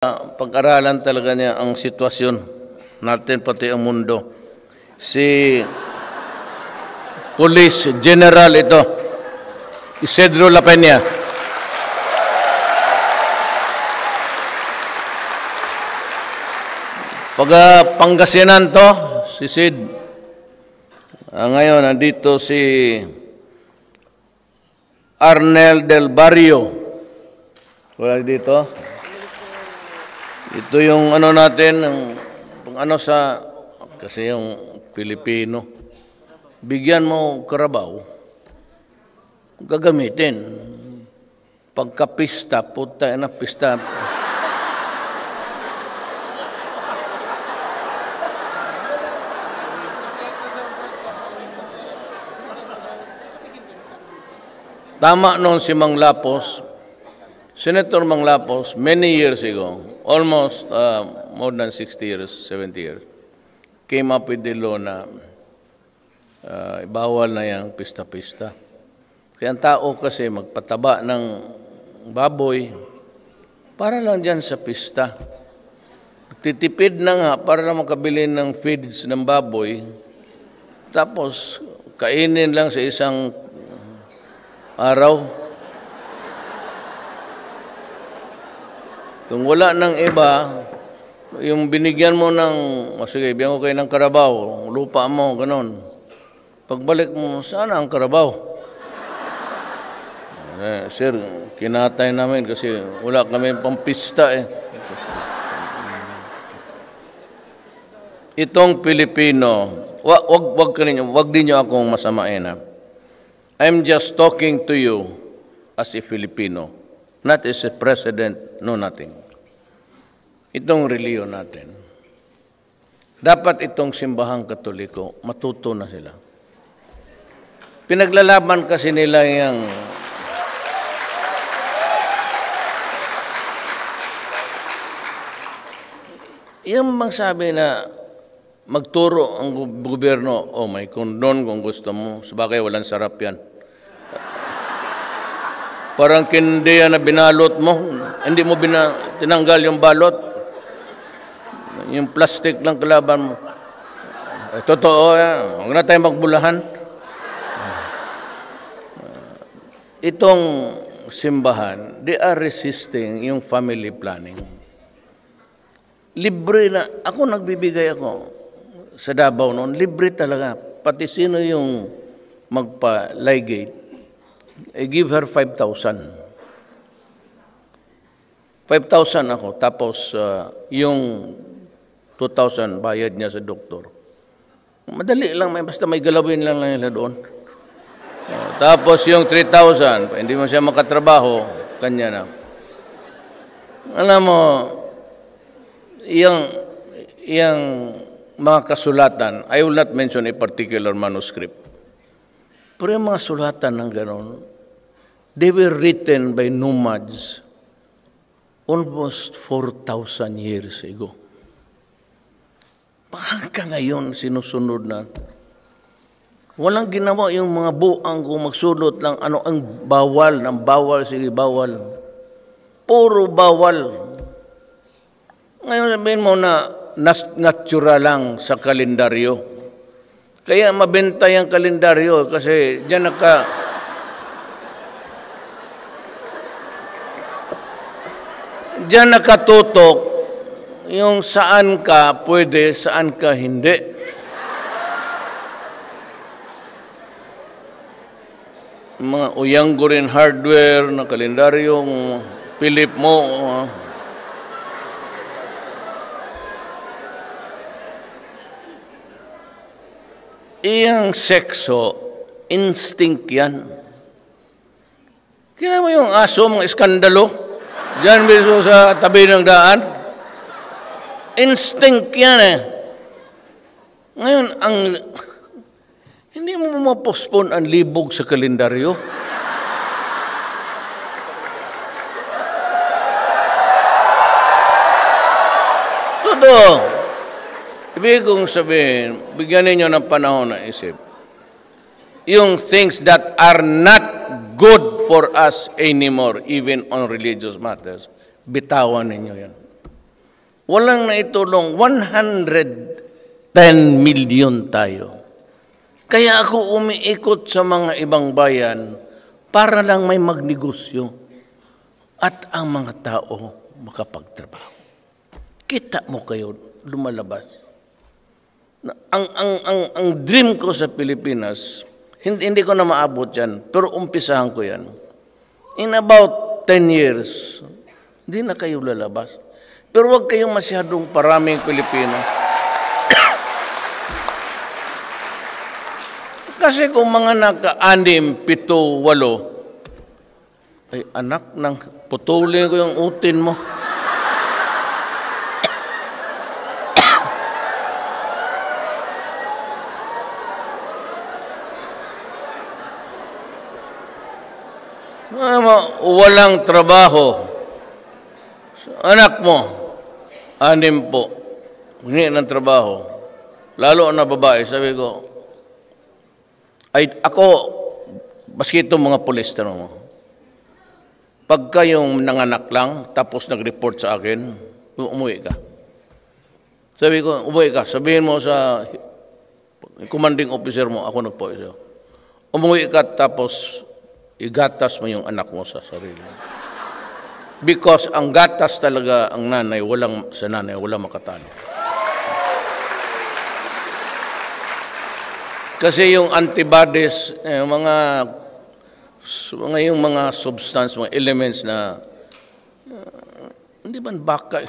Pag-aralan talaga niya ang sitwasyon natin pati ang mundo. Si Police General ito, Isidro La Peña. Pangasinan to, si Sid. Ngayon, nandito si Arnel del Barrio. Wala dito. Ito yung ano natin, ano sa, kasi yung Pilipino, bigyan mo karabaw, gagamitin. Pagka-pista, puta na pista. Tama noon si Mang Lapos, Senator Mang Lapos, many years ago, almost more than 60 years, 70 years, came up with the law na bawal na yung pista-pista. Kaya ang tao kasi magpataba ng baboy para lang dyan sa pista. Titipid na nga para lang makabili ng feeds ng baboy, tapos kainin lang sa isang araw. Kung wala ng iba, yung binigyan mo ng, sige, bigyan ko kayo ng karabaw, lupa mo, ganon. Pagbalik mo, sana ang karabaw? Sir, kinatay namin kasi wala kami pampista eh. Itong Pilipino, wag din nyo akong masamain ha. I'm just talking to you as a Filipino, not as a president, no nothing. Itong reliyon natin, dapat itong simbahang Katoliko, matuto na sila. Pinaglalaban kasi nila yung magsabi na magturo ang gobyerno, oh may kondon kung gusto mo, sabagay walang sarap yan. Parang kindiya na binalot mo, hindi mo tinanggal yung balot. Yung plastic lang kalaban mo. Totoo yan. Huwag na tayo magbulahan. Itong simbahan, they are resisting yung family planning. Libre na. Ako nagbibigay ako sa Davao noon. Libre talaga. Pati sino yung magpa-ligate, I give her 5,000. 5,000 ako. Tapos yung 2,000 bayad niya sa doktor. Madali lang, basta may galawin lang nila doon. Tapos yung 3,000, hindi mo siya makatrabaho, kanya na. Alam mo, yung mga kasulatan, I will not mention a particular manuscript, pero yung mga sulatan ng ganon, they were written by nomads almost 4,000 years ago. Hanggang ngayon, sinusunod na. Walang ginawa yung mga buang kung magsulot lang ano ang bawal, ng bawal, sige bawal. Puro bawal. Ngayon sabihin mo na natural lang sa kalendaryo. Kaya mabenta yung kalendaryo kasi diyan nakatutok yung saan ka pwede, saan ka hindi. Mga Uyanggorin hardware na kalendaryong Philip mo. Iyang sekso, instinct yan. Kaya mo yung aso, mga iskandalo, diyan mismo sa tabi ng daan. Instinct yan eh. Ngayon, hindi mo mapostpone ang libog sa kalendaryo. Todo. Ibig kong sabihin, bigyan ninyo ng panahon na isip. Yung things that are not good for us anymore, even on religious matters, bitawan ninyo yan. Walang naitulong. 110 million tayo. Kaya ako umiikot sa mga ibang bayan para lang may magnegosyo at ang mga tao makapagtrabaho. Kita mo kayo, lumalabas. Ang dream ko sa Pilipinas, hindi ko na maabot yan, pero umpisahan ko yan. In about 10 years, hindi na kayo lalabas. Pero huwag kayong masyadong paraming Pilipino. Kasi kung mga naka-6, 7, 8, ay anak ng putulin ko yung utin mo. Walang trabaho. Anak mo, 6 po, hindi ng trabaho. Lalo na babae, sabi ko, ay ako, baski itong mga pulis, tanong mo, pagka yung nanganak lang, tapos nag-report sa akin, umuwi ka. Sabi ko, umuwi ka, sabihin mo sa commanding officer mo, ako nagpo sa'yo. Umuwi ka, tapos igatas mo yung anak mo sa sarili. Because ang gatas talaga ang nanay, sa nanay, walang makatalo. Kasi yung antibodies, yung mga substance, mga elements na, hindi ba baka,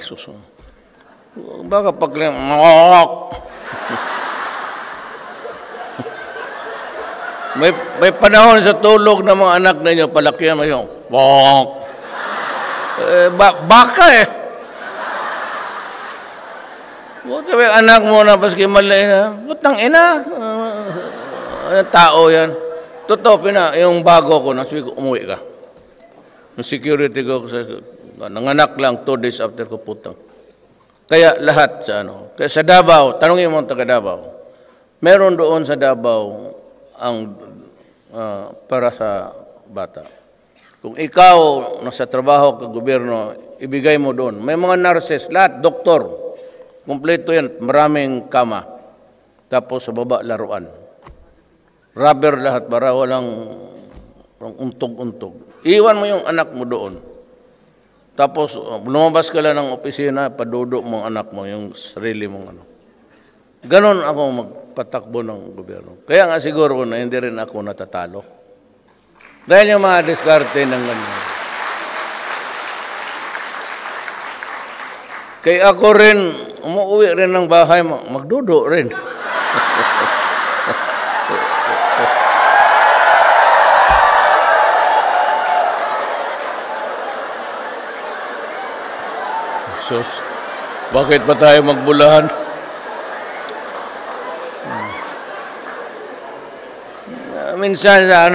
baka paglang, may panahon sa tulog ng mga anak ninyo, palakihan mo yung, baka eh. Buti ba yung anak mo na paski mali na, butang ina, tao yan. Totoo, yung bago ko, nasabi ko, umuwi ka. Yung security ko, nanganak lang 2 days after ko putang. Kaya lahat sa kaya sa Davao, tanongin mo ang taga Davao, meron doon sa Davao ang para sa bata. Kung ikaw nasa trabaho ka gobyerno, ibigay mo doon. May mga nurses, lahat, doktor. Kompleto yan, maraming kama. Tapos sa baba, laruan. Rubber lahat para walang untog-untog. Iwan mo yung anak mo doon. Tapos lumabas ka lang ng opisina, padudo mo ang anak mo, yung sarili mong Ganon ako magpatakbo ng gobyerno. Kaya nga siguro na hindi rin ako natatalo. Dahil yung mga diskarte ng ganyan. Kaya ako rin, umuwi rin ng bahay, magdudo rin. Sus, bakit pa tayo magbulahan? Minsan sa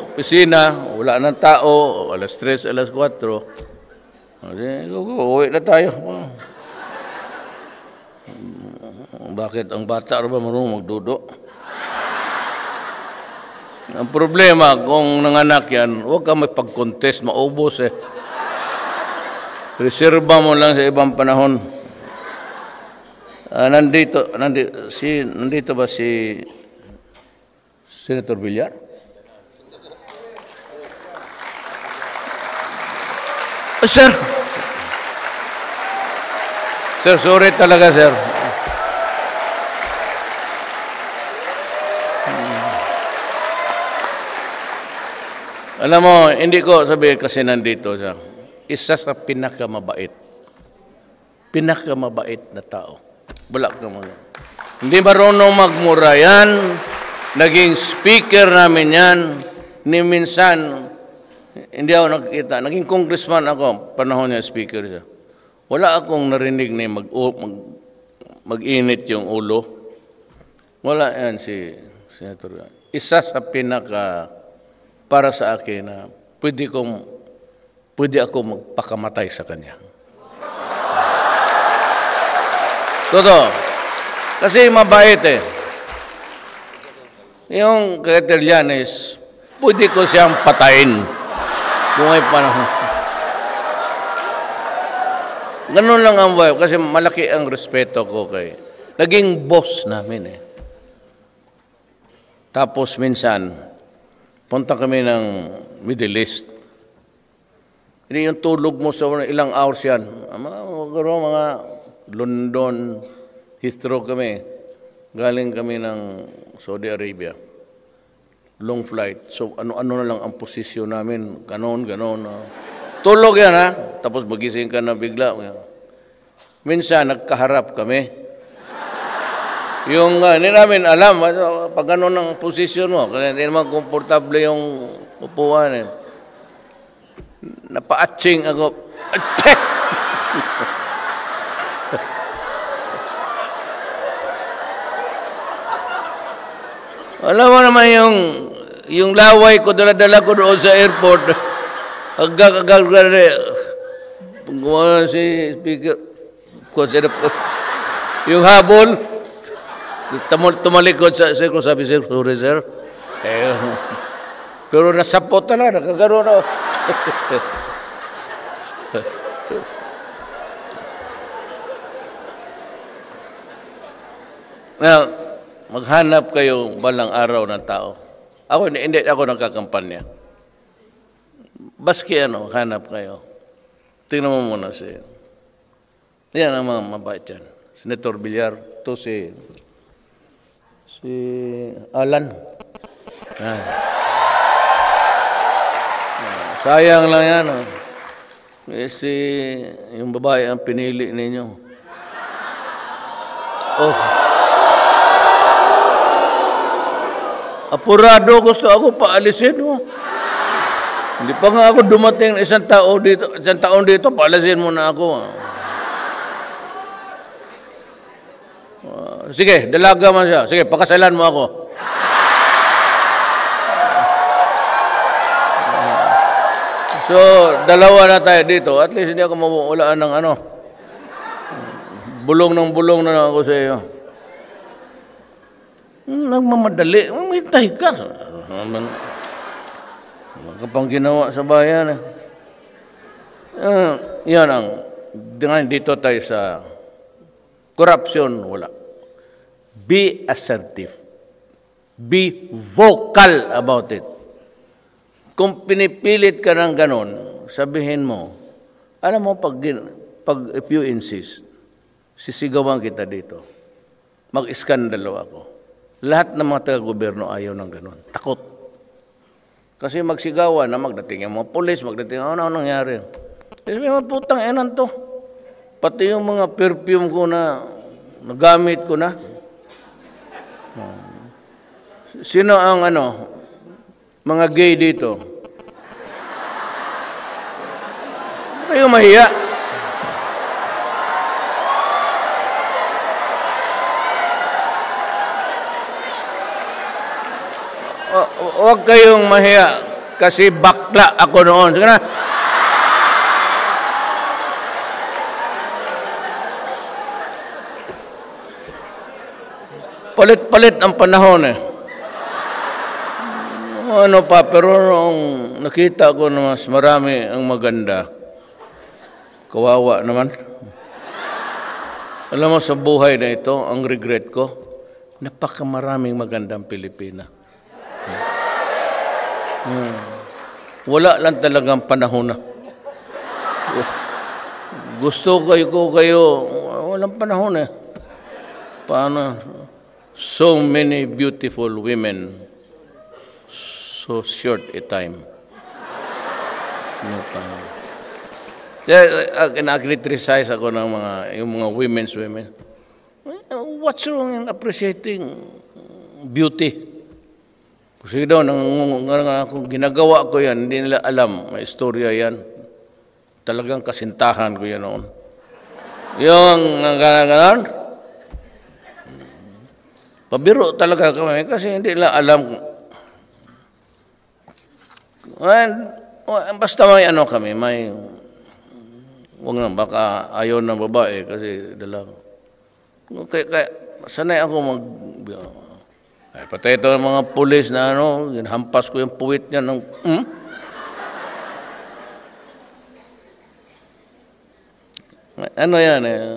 opisina, wala ng tao, alas 3, alas 4. Uwi na tayo. Bakit ang bata ba marunong magdudo? Ang problema, kung nanganak yan, huwag ka may pag-contest, maubos eh. Reserva mo lang sa ibang panahon. Nandito ba si Senator Villar? Sir. Sir, sorry talaga, sir. Alam mo, hindi ko sabihin kasi nandito siya. Isa sa pinakamabait na tao. Wala ka mga. Hindi marunong magmura yan. Naging speaker namin yan. Ni minsan, hindi ako nakikita. Naging congressman ako, panahon niya speaker siya. Wala akong narinig na mag-init yung ulo. Wala yan si Senator. Isa sa para sa akin na pwede ako magpakamatay sa kanya. Totoo. Kasi mabait eh. Yung Katerlianes, pwede ko siyang patayin kung may panahon. Ganun lang ang vibe kasi malaki ang respeto ko kay naging boss namin eh. Tapos minsan, punta kami ng Middle East. Hindi yung tulog mo sa ilang hours yan. Mga London, Heathrow kami. Galing kami ng Saudi Arabia. Long flight. So ano na lang ang posisyon namin. Ganon. Tulog yan ha. Tapos magising ka na bigla. Minsan nagkaharap kami. Yung hindi namin alam, pag gano'n ang posisyon mo, kasi hindi naman komportable yung upuan eh. Napa-atching ako. Alam mo naman yung laway ko, dala-dala ko doon sa airport. Agag-agag-agag. Pagkuha si speaker, yung habol, tumalikod sa ko, sabi sir, sorry sir. Pero nasapot talaga, nakagano na. Now, maghanap kayo balang araw ng tao. Ako, hindi ako nagkakampanya. Baski hanap kayo. Tingnan mo muna siya. Yan ang mga mabait yan. Senator Villar, to si Alan. Yan. Sayang lang yan. Yung babae ang pinili ninyo. Oh. Apurado, gusto ako paalisin. Hindi pa nga ako dumating isang taon dito, paalisin mo na ako. Sige, dalaga man siya. Sige, pakasalan mo ako. So, dalawa na tayo dito. At least hindi ako mawawalaan ng bulong na ako sa iyo. Nagmamadali. Mamintay ka. Kapang ginawa sa bayan. Yan ang, dito tayo sa corruption, wala. Be assertive. Be vocal about it. Kung pinipilit ka ng ganon, sabihin mo, alam mo, if you insist, sisigawan kita dito. Mag-iskandalo ako. Lahat ng mga taga-gobyerno ayaw ng ganon. Takot. Kasi magsigawan na magdating yung mga polis, magdating ano nangyari. Kasi may mga putang enan to. Pati yung mga perfume ko na nagamit ko na. Sino ang mga gay dito? Kayo mahiya. Huwag kayong mahiya kasi bakla ako noon. Sige na. Palit-palit ang panahon eh. Pero nung nakita ko na mas marami ang maganda, kawawa naman. Alam mo sa buhay na ito, ang regret ko, napakamaraming magandang Pilipina. Wala lang talagang panahon na. Gusto kayo, walang panahon eh. Paano? So many beautiful women, so short a time. No time. Kinakriticize ako ng yung mga women. What's wrong in appreciating beauty? Kasi daw, kung ginagawa ko yan, hindi nila alam, may istorya yan. Talagang kasintahan ko yan noon. Yung gano'n, pabiro talaga kami kasi hindi nila alam. Basta may kami, huwag na, baka ayaw ng babae kasi dalang. Kaya sanay ako patay ito ng mga pulis na ginhampas ko yung puwit niya ng, Ano yan eh?